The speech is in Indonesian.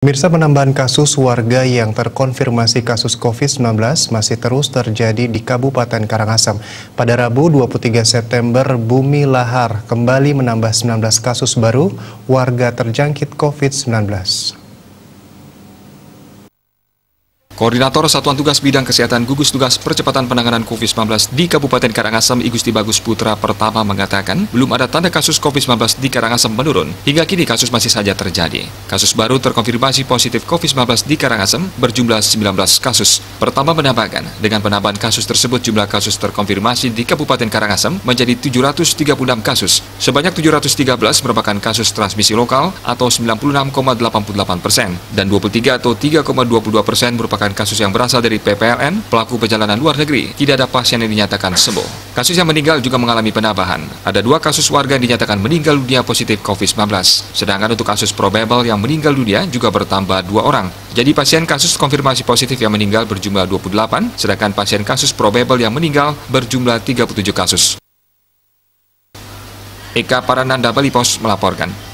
Pemirsa, penambahan kasus warga yang terkonfirmasi kasus COVID-19 masih terus terjadi di Kabupaten Karangasem. Pada Rabu 23 September, Bumi Lahar kembali menambah 19 kasus baru warga terjangkit COVID-19. Koordinator Satuan Tugas Bidang Kesehatan Gugus Tugas Percepatan Penanganan COVID-19 di Kabupaten Karangasem, Igusti Bagus Putra pertama mengatakan, belum ada tanda kasus COVID-19 di Karangasem menurun. Hingga kini kasus masih saja terjadi. Kasus baru terkonfirmasi positif COVID-19 di Karangasem berjumlah 19 kasus. Pertama menambahkan, dengan penambahan kasus tersebut jumlah kasus terkonfirmasi di Kabupaten Karangasem menjadi 736 kasus. Sebanyak 713 merupakan kasus transmisi lokal atau 96,88% dan 23 atau 3,22% merupakan kasus yang berasal dari PPLN, pelaku perjalanan luar negeri. Tidak ada pasien yang dinyatakan sembuh. Kasus yang meninggal juga mengalami penambahan. Ada 2 kasus warga yang dinyatakan meninggal dunia positif COVID-19. Sedangkan untuk kasus probable yang meninggal dunia juga bertambah 2 orang. Jadi pasien kasus konfirmasi positif yang meninggal berjumlah 28, sedangkan pasien kasus probable yang meninggal berjumlah 37 kasus. Eka Parananda, Bali Pos melaporkan.